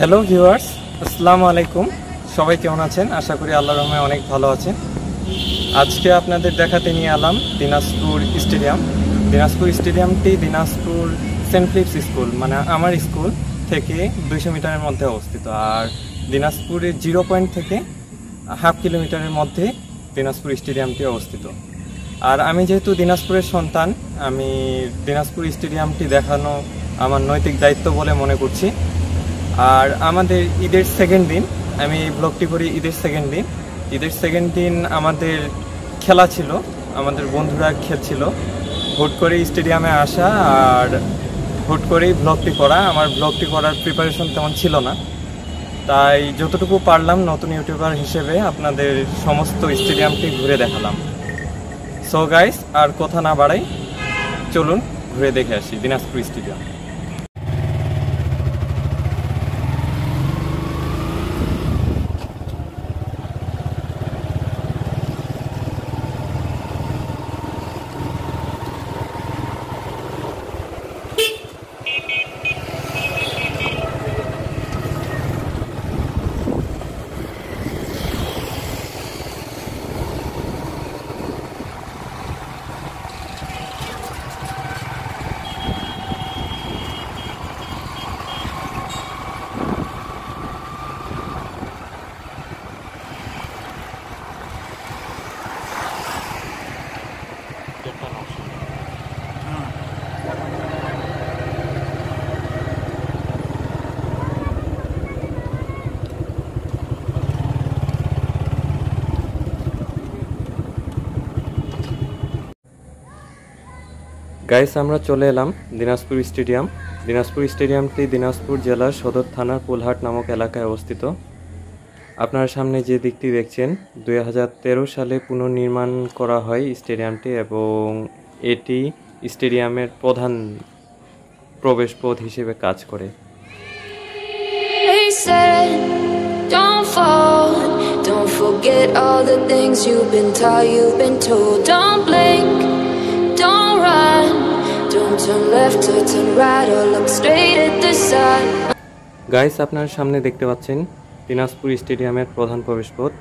Hello viewers, আসসালামু আলাইকুম। সবাই কেমন আছেন? আশা করি আল্লাহর রহমতে অনেক ভালো আছেন। আজকে আপনাদের দেখাতে নিয়ে এলাম দিনাজপুর স্টেডিয়াম। দিনাজপুর স্টেডিয়ামটি দিনাজপুর সেন্ট ফিলিপস স্কুল, মানে আমার স্কুল থেকে 200 মিটারের মধ্যে অবস্থিত। আর দিনাজপুরের 0 পয়েন্ট থেকে হাফ কিলোমিটারের মধ্যে দিনাজপুর স্টেডিয়ামটি অবস্থিত। আর আমি যেহেতু দিনাজপুরের সন্তান, আমি দিনাজপুর স্টেডিয়ামটি দেখানো আমার নৈতিক দায়িত্ব বলে মনে করছি। আর আমাদের ঈদের সেকেন্ড দিন, আমি এই ব্লগটি করি ঈদের সেকেন্ড দিন আমাদের খেলা ছিল, আমাদের বন্ধুরা খেলছিল। হুট করে স্টেডিয়ামে আসা আর হুট করেই ব্লগটি করা। আমার ব্লগটি করার প্রিপারেশন তেমন ছিল না, তাই যতটুকু পারলাম নতুন ইউটিউবার হিসেবে আপনাদের সমস্ত স্টেডিয়ামটি ঘুরে দেখালাম। সো গাইস, আর কথা না বাড়াই, চলুন ঘুরে দেখে আসি দিনাজপুর স্টেডিয়াম। গাইস, আমরা চলে এলাম দিনাজপুর স্টেডিয়াম। দিনাজপুর স্টেডিয়ামটি দিনাজপুর জেলার সদর থানার পুলহাট নামক এলাকায় অবস্থিত। আপনার সামনে যে দিকটি দেখছেন, 2013 সালে পুনর্নির্মাণ করা হয় স্টেডিয়ামটি, এবং এটি স্টেডিয়ামের প্রধান প্রবেশপথ হিসেবে কাজ করে। Don't fall, don't forget all the things you've been taught, you've been told. Don't blink, don't run, don't turn left or turn right or look straight at the sun. Guys, আপনার সামনে দেখতে পাচ্ছেন দিনাজপুর স্টেডিয়ামের প্রধান প্রবেশপথ।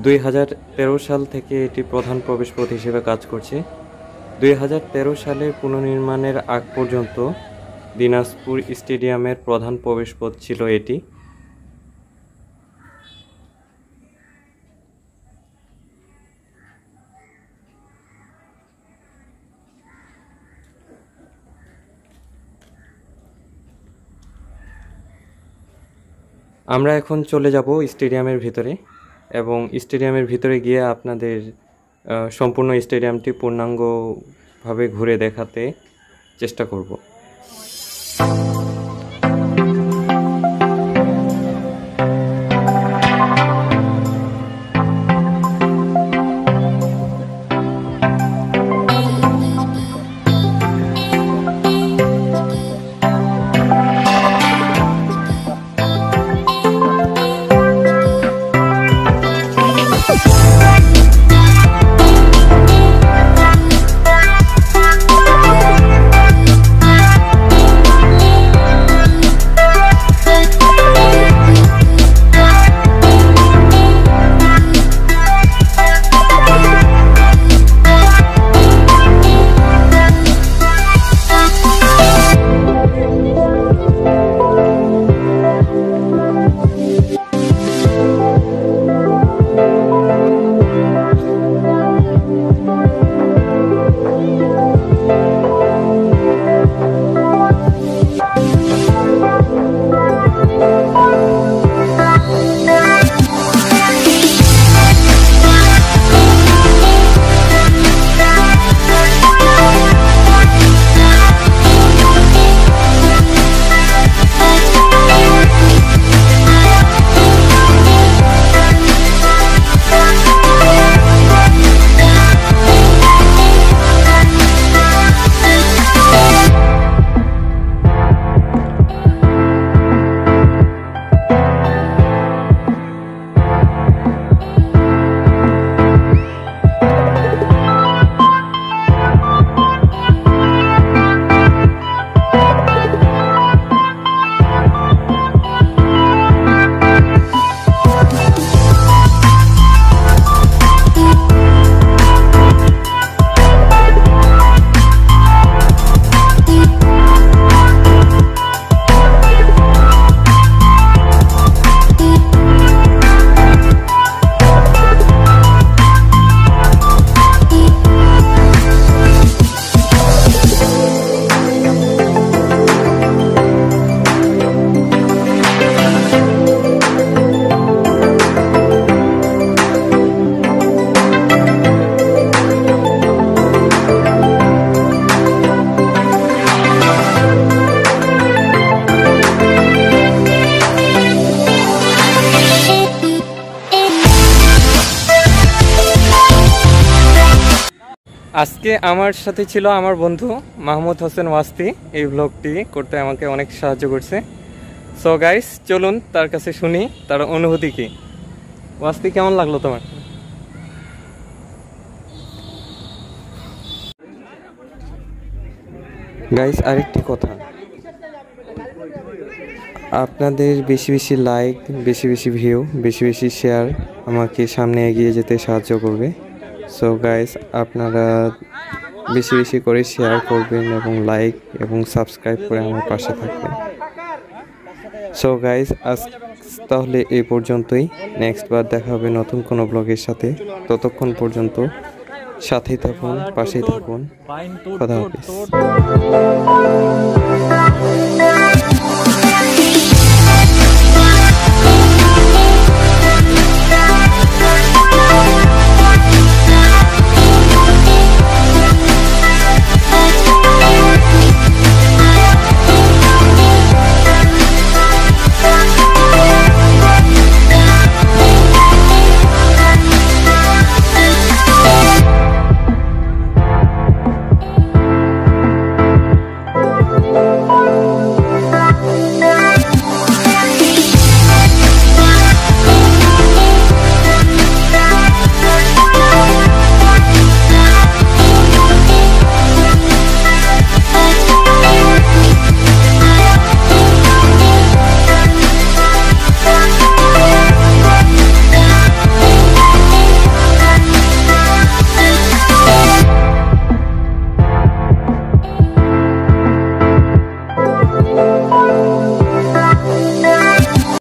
2013 সাল থেকে এটি প্রধান প্রবেশপথ হিসেবে কাজ করছে। 2013 সালের পুনর্নির্মাণের আগ পর্যন্ত দিনাজপুর স্টেডিয়ামের প্রধান প্রবেশপথ ছিল এটি। আমরা এখন চলে যাব স্টেডিয়ামের ভিতরে, এবং স্টেডিয়ামের ভিতরে গিয়ে আপনাদের সম্পূর্ণ স্টেডিয়ামটি পূর্ণাঙ্গভাবে ঘুরে দেখাতে চেষ্টা করব। আজকে আমার সাথে ছিল আমার বন্ধু মাহমুদ হোসেন ওয়াস্তি। এই ব্লগটি করতে আমাকে অনেক সাহায্য করছে। সো গাইস, চলুন তার কাছে শুনি তার অনুভূতি কি। ওয়াস্তি, কেমন লাগলো তোমার? গাইস, আরেকটি কথা, আপনাদের বেশি বেশি লাইক, বেশি বেশি ভিউ, বেশি বেশি শেয়ার আমাকে সামনে এগিয়ে যেতে সাহায্য করবে। সো গাইস, আপনারা বেশি বেশি করে শেয়ার করবেন এবং লাইক এবং সাবস্ক্রাইব করে আমার পাশে থাকবেন। সো গাইস, আজ তাহলে এই পর্যন্তই। নেক্সট বার দেখা হবে নতুন কোনো ব্লগের সাথে। ততক্ষণ পর্যন্ত সাথেই থাকুন, পাশেই থাকুন। খোদা হাফেজ।